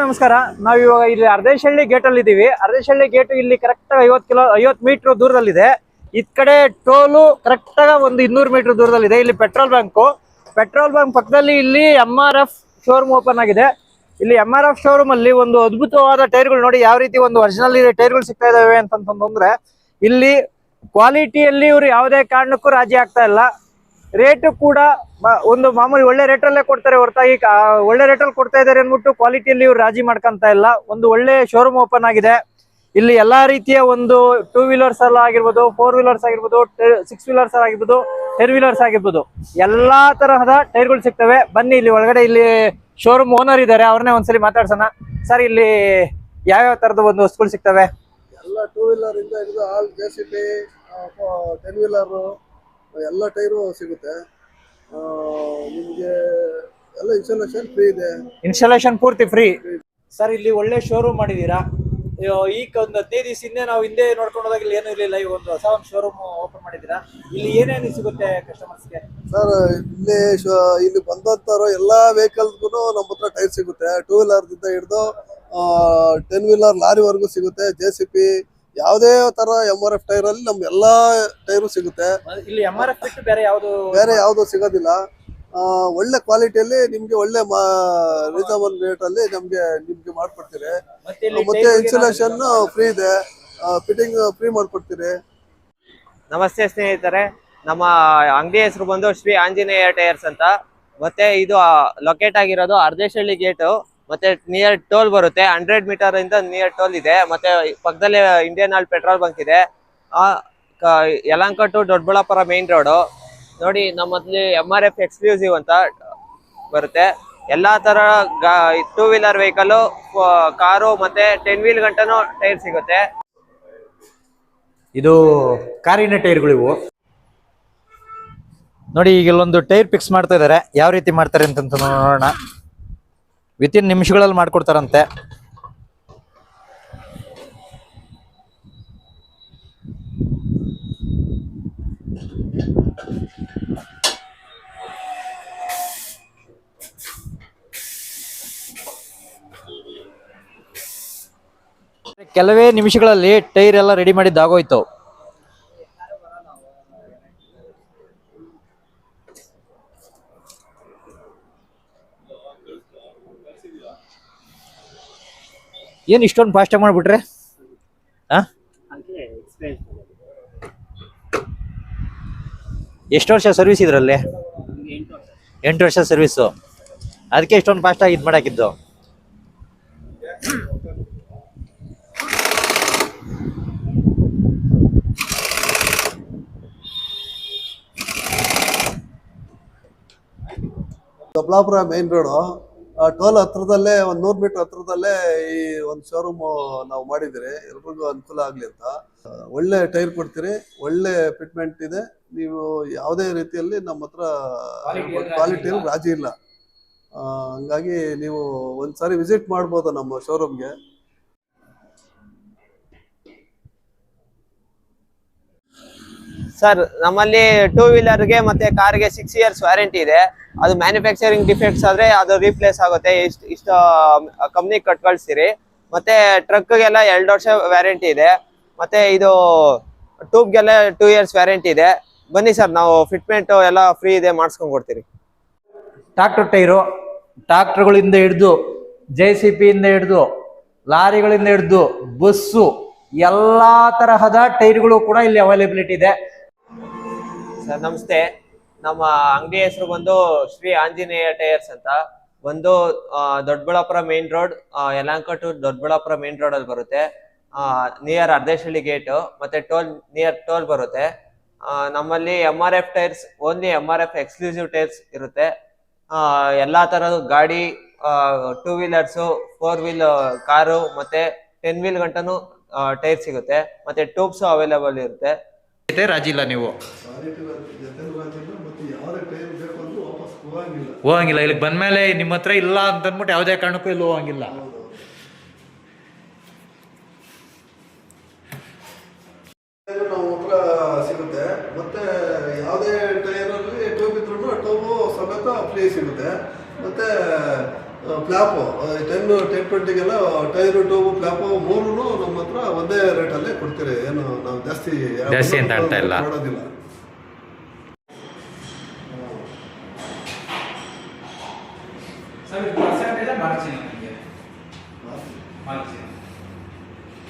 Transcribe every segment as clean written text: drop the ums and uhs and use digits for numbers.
ನಮಸ್ಕಾರ. ನಾವು ಇವಾಗ ಇಲ್ಲಿ ಅರ್ಧೇಶಹಳ್ಳಿ ಗೇಟ್ ಅಲ್ಲಿ ಇದೀವಿ. ಅರ್ಧೇಶಹಳ್ಳಿ ಗೇಟ್ ಇಲ್ಲಿ ಕರೆಕ್ಟ್ 50 ಮೀಟರ್ ದೂರದಲ್ಲಿದೆ. ಇದ್ ಕಡೆ ಟೋಲು ಕರೆಕ್ಟ್ ಆಗ ಒಂದು 200 ಮೀಟರ್ ದೂರದಲ್ಲಿದೆ. ಇಲ್ಲಿ ಪೆಟ್ರೋಲ್ ಬಂಕ್ ಪಕ್ಕದಲ್ಲಿ ಇಲ್ಲಿ MRF ಶೋರೂಮ್ ಓಪನ್ ಆಗಿದೆ. ಇಲ್ಲಿ MRF ಶೋರೂಮ್ ಅಲ್ಲಿ ಒಂದು ಅದ್ಭುತವಾದ ಟೈರ್ಗಳು ನೋಡಿ ಯಾವ ರೀತಿ ಒಂದು ಒರಿಜಿನಲ್ ಟೈರ್ಗಳು ಸಿಗ್ತಾ ಇದಾವೆ ಅಂತಂದ್ರೆ ಇಲ್ಲಿ ಕ್ವಾಲಿಟಿಯಲ್ಲಿ ಇವರು ಯಾವುದೇ ಕಾರಣಕ್ಕೂ ರಾಜಿ ಆಗ್ತಾ ಇಲ್ಲ. ರೇಟು ಕೂಡ ಒಂದು ಮಾಮೂಲಿ ಒಳ್ಳೆ ರೇಟಲ್ಲೇ ಕೊಡ್ತಾರೆ ಹೊರತಾಗಿ ಒಳ್ಳೆ ರೇಟಲ್ಲಿ ಕೊಡ್ತಾ ಇದ್ದಾರೆ ಅಂದ್ಬಿಟ್ಟು ಕ್ವಾಲಿಟಿಯಲ್ಲಿ ಇವ್ರು ರಾಜಿ ಮಾಡ್ಕೊಂತ ಇಲ್ಲ. ಒಂದು ಒಳ್ಳೆ ಶೋರೂಮ್ ಓಪನ್ ಆಗಿದೆ. ಇಲ್ಲಿ ಎಲ್ಲಾ ರೀತಿಯ ಒಂದು 2 ವೀಲರ್ಸ್ ಎಲ್ಲ ಆಗಿರ್ಬೋದು, 4 ವೀಲರ್ಸ್ ಆಗಿರ್ಬೋದು, 6 ವೀಲರ್ಸ್ ಆಗಿರ್ಬೋದು, 10 ವೀಲರ್ಸ್ ಆಗಿರ್ಬೋದು, ಎಲ್ಲಾ ತರಹದ ಟೈರ್ಗಳು ಸಿಗ್ತವೆ. ಬನ್ನಿ ಇಲ್ಲಿ ಒಳಗಡೆ ಇಲ್ಲಿ ಶೋರೂಮ್ ಓನರ್ ಇದ್ದಾರೆ, ಅವ್ರನ್ನೇ ಒಂದ್ಸಲಿ ಮಾತಾಡ್ಸೋಣ. ಸರ್, ಇಲ್ಲಿ ಯಾವ್ಯಾವ ತರದ ಒಂದು ವಸ್ತುಗಳು ಸಿಗ್ತವೆ? ಎಲ್ಲ 2 ವೀಲರ್ ಇಂದ ಹಿಡಿದು ಆಲ್ JCB 10 ವೀಲರ್ ಎಲ್ಲ ಟೈರು ಸಿಗುತ್ತೆ. ನಿಮಗೆ ಎಲ್ಲ ಇನ್ಸ್ಟಾಲೇಷನ್ ಫ್ರೀ ಇದೆ. ಇನ್ಸ್ಟಾಲೇಷನ್ ಪೂರ್ತಿ ಫ್ರೀ. ಸರ್, ಇಲ್ಲಿ ಒಳ್ಳೆ ಶೋರೂಮ್ ಮಾಡಿದೀರಾ. ಈಗ ಒಂದು 15 ದಿವಸ ಹಿಂದೆ ನಾವು ಹಿಂದೆ ನೋಡ್ಕೊಂಡು ಹೋದಾಗ ಇಲ್ಲಿ ಏನೂ ಇರಲಿಲ್ಲ. ಈಗ ಒಂದು ಹೊಸ ಒಂದು ಶೋರೂಮ್ ಓಪನ್ ಮಾಡಿದೀರಾ. ಇಲ್ಲಿ ಏನೇನು ಸಿಗುತ್ತೆ ಕಸ್ಟಮರ್ಸ್ಗೆ? ಸರ್, ಇಲ್ಲಿ ಬಂದಂತಾರೋ ಎಲ್ಲಾ ವೆಹಿಕಲ್ಸ್ಗೂ ನಮ್ಮ ಹತ್ರ ಟೈರ್ ಸಿಗುತ್ತೆ. 2 ವೀಲರ್ ದಿಂದ ಹಿಡಿದು 10 ವೀಲರ್ ಲಾರಿವರೆಗೂ ಸಿಗುತ್ತೆ. JCB ಯಾವುದೇ ತರ MRF ಟೈರ್ ಅಲ್ಲಿ ನಮ್ ಎಲ್ಲಾ ಟೈರು ಸಿಗುತ್ತೆ. ಇಲ್ಲಿ MRF ಬಿಟ್ಟು ಬೇರೆ ಯಾವ್ದು ಸಿಗೋದಿಲ್ಲ. ಒಳ್ಳೆ ಕ್ವಾಲಿಟಿಯಲ್ಲಿ ನಿಮ್ಗೆ ಒಳ್ಳೆ ರೀಸನಬಲ್ ರೇಟ್ ಅಲ್ಲಿ ನಿಮ್ಗೆ ಮಾಡ್ಕೊಡ್ತೀರಿ. ಮತ್ತೆ ಇನ್ಸ್ಟಾಲೇಷನ್ ಫ್ರೀ ಇದೆ, ಫಿಟ್ಟಿಂಗ್ ಫ್ರೀ ಮಾಡ್ಕೊಡ್ತೀರಿ. ನಮಸ್ತೆ ಸ್ನೇಹಿತರೆ, ನಮ್ಮ ಅಂಗಡಿ ಹೆಸರು ಬಂದು ಶ್ರೀ ಆಂಜನೇಯ ಟೈರ್ಸ್ ಅಂತ. ಮತ್ತೆ ಇದು ಲೊಕೇಟ್ ಆಗಿರೋದು ಅರ್ಧೇಶಹಳ್ಳಿ ಗೇಟ್. ಮತ್ತೆ ನಿಯರ್ ಟೋಲ್ ಬರುತ್ತೆ. 100 ಮೀಟರ್ ಇಂದ ನಿಯರ್ ಟೋಲ್ ಇದೆ. ಮತ್ತೆ ಪಕ್ಕದಲ್ಲಿ ಇಂಡಿಯನ್ ಆಯಿಲ್ ಪೆಟ್ರೋಲ್ ಬಂಕ್ ಇದೆ. Yelahanka to Doddaballapura main road ನೋಡಿ. ನಮ್ಮಲ್ಲಿ MRF ಎಕ್ಸ್ಕ್ಲೂಸಿವ್ ಅಂತ ಬರುತ್ತೆ. ಎಲ್ಲಾ ತರ 2 ವೀಲರ್ ವೆಹಿಕಲ್, ಕಾರು ಮತ್ತೆ 10 ವೀಲ್ ಗಂಟನೂ ಟೈರ್ ಸಿಗುತ್ತೆ. ಇದು ಕಾರಿನ ಟೈರ್ಗಳು ಇವು ನೋಡಿ. ಈಗ ಇಲ್ಲೊಂದು ಟೈರ್ ಫಿಕ್ಸ್ ಮಾಡ್ತಾ ಇದಾರೆ. ಯಾವ ರೀತಿ ಮಾಡ್ತಾರೆ ಅಂತ ನೋಡೋಣ. ವಿತಿನ್ ನಿಮಿಷಗಳಲ್ಲಿ ಮಾಡ್ಕೊಡ್ತಾರಂತೆ. ಕೆಲವೇ ನಿಮಿಷಗಳಲ್ಲಿ ಟೈರ್ ಎಲ್ಲ ರೆಡಿ ಮಾಡಿದ್ದಾಗೋಯ್ತು. ಏನ್ ಇಷ್ಟೊಂದು ಫಾಸ್ಟ್ ಆಗಿ ಮಾಡ್ಬಿಟ್ರೆ? ಎಷ್ಟು ವರ್ಷ ಸರ್ವಿಸ್ ಇದ್ರಲ್ಲಿ? 8 ವರ್ಷ ಸರ್ವಿಸು. ಅದಕ್ಕೆ ಇಷ್ಟೊಂದು ಫಾಸ್ಟ್ ಆಗಿ ಇದು ಮಾಡಾಕಿದ್ದು. ದೊಡ್ಡಬಳ್ಳಾಪುರ ಮೇನ್ ರೋಡ್ ಟೋಲ್ ಹತ್ರದಲ್ಲೇ 100 ಮೀಟರ್ ಹತ್ರದಲ್ಲೇ ಈ ಒಂದು ಶೋರೂಮ್ ನಾವು ಮಾಡಿದಿರಿ. ಎಲ್ರಿಗೂ ಅನುಕೂಲ ಆಗ್ಲಿ ಅಂತ. ಒಳ್ಳೆ ಟೈರ್ ಕೊಡ್ತೀರಿ, ಒಳ್ಳೆ ಫಿಟ್ಮೆಂಟ್ ಇದೆ. ನೀವು ಯಾವುದೇ ರೀತಿಯಲ್ಲಿ ನಮ್ಮ ಹತ್ರ ಕ್ವಾಲಿಟಿಯಲ್ಲಿ ರಾಜಿ ಇಲ್ಲ. ಹಂಗಾಗಿ ನೀವು ಒಂದ್ಸಾರಿ ವಿಸಿಟ್ ಮಾಡ್ಬೋದು ನಮ್ಮ ಶೋರೂಮ್ಗೆ. ಸರ್, ನಮ್ಮಲ್ಲಿ 2 ವೀಲರ್ಗೆ ಮತ್ತೆ ಕಾರ್ಗೆ 6 ಇಯರ್ಸ್ ವ್ಯಾರಂಟಿ ಇದೆ. ಅದು ಮ್ಯಾನುಫ್ಯಾಕ್ಚರಿಂಗ್ ಡಿಫೆಕ್ಟ್ಸ್ ಆದ್ರೆ ಅದು ರೀಪ್ಲೇಸ್ ಆಗುತ್ತೆ. ಇಷ್ಟು ಕಂಪ್ನಿ ಕಟ್ ಕಳಿಸ್ತೀರಿ. ಮತ್ತೆ ಟ್ರಕ್ಗೆಲ್ಲ 2 ವರ್ಷ ವ್ಯಾರಂಟಿ ಇದೆ. ಮತ್ತೆ ಇದು ಟ್ಯೂಬ್ಗೆಲ್ಲ 2 ಇಯರ್ಸ್ ವ್ಯಾರಂಟಿ ಇದೆ. ಬನ್ನಿ ಸರ್, ನಾವು ಫಿಟ್ಮೆಂಟ್ ಎಲ್ಲ ಫ್ರೀ ಇದೆ, ಮಾಡಿಸ್ಕೊಂಡ್ ಕೊಡ್ತೀರಿ. ಟ್ರಾಕ್ಟರ್ ಟೈರು, ಟ್ರಾಕ್ಟರ್ಗಳಿಂದ ಹಿಡಿದು JCB ಇಂದ ಹಿಡಿದು ಲಾರಿಗಳಿಂದ ಹಿಡಿದು ಬಸ್ಸು, ಎಲ್ಲಾ ತರಹದ ಟೈರ್ಗಳು ಕೂಡ ಇಲ್ಲಿ ಅವೈಲೇಬಿಲಿಟಿ ಇದೆ. ಸರ್ ನಮಸ್ತೆ, ನಮ್ಮ ಅಂಗಡಿ ಹೆಸರು ಬಂದು ಶ್ರೀ ಆಂಜನೇಯ ಟೈರ್ಸ್ ಅಂತ. ಒಂದು Doddaballapura main road, Yelahanka to Doddaballapura main road ಅಲ್ಲಿ ಬರುತ್ತೆ. ನಿಯರ್ ಅರ್ಧೇಶಹಳ್ಳಿ ಗೇಟ್ ಮತ್ತೆ ನಿಯರ್ ಟೋಲ್ ಬರುತ್ತೆ. ನಮ್ಮಲ್ಲಿ MRF tyres, only MRF exclusive tyres ಇರುತ್ತೆ. ಎಲ್ಲಾ ತರದ ಗಾಡಿ, 2 ವೀಲರ್ಸ್, 4 ವೀಲ್ ಕಾರು ಮತ್ತೆ 10 ವೀಲ್ ಗಂಟನು ಟೈರ್ ಸಿಗುತ್ತೆ. ಮತ್ತೆ ಟ್ಯೂಬ್ಸ್ ಅವೈಲೇಬಲ್ ಇರುತ್ತೆ. ರಾಜಿ ಇಲ್ಲ ನೀವು? ಹೋಗಂಗಿಲ್ಲ. ಇಲ್ಲಿ ಬಂದ್ಮೇಲೆ ನಿಮ್ಮ ಹತ್ರ ಇಲ್ಲ ಅಂತ ಅಂದ್ಬಿಟ್ಟು ಯಾವುದೇ ಕಾರಣಕ್ಕೂ ಇಲ್ಲಿ ಹೋಗಂಗಿಲ್ಲ. ನಮ್ಮ ಹತ್ರ ಸಿಗುತ್ತೆ. ಮತ್ತೆ ಯಾವುದೇ ಟೈರಲ್ಲಿ ಟ್ಯೂಬ್ ಇದ್ರೂ ಟ್ಯೂಬು ಸಮೇತ ಫ್ರೀ ಸಿಗುತ್ತೆ. ಮತ್ತೆ ಫ್ಲಾಪು 10-20ಗೆಲ್ಲ ಟೈರು ಟ್ಯೂಬು ಫ್ಲಾಪು ಮೂರೂ ನಮ್ಮ ಹತ್ರ ಒಂದೇ ರೇಟಲ್ಲೇ ಕೊಡ್ತೀರಿ. ಏನು ನಾವು ಜಾಸ್ತಿ ಅಂತ ಹೇಳ್ತಾ ಇಲ್ಲ. ಮಾಡೋದಿಲ್ಲ.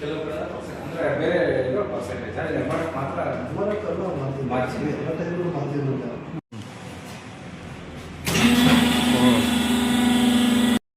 ಕೆಲವು ಕಡೆ ಅಂದ್ರೆ ಬೇರೆ ಪರ್ಸೆಂಟೇಜ್ ಮಾತ್ರ ಮಾರ್ಜಿನ್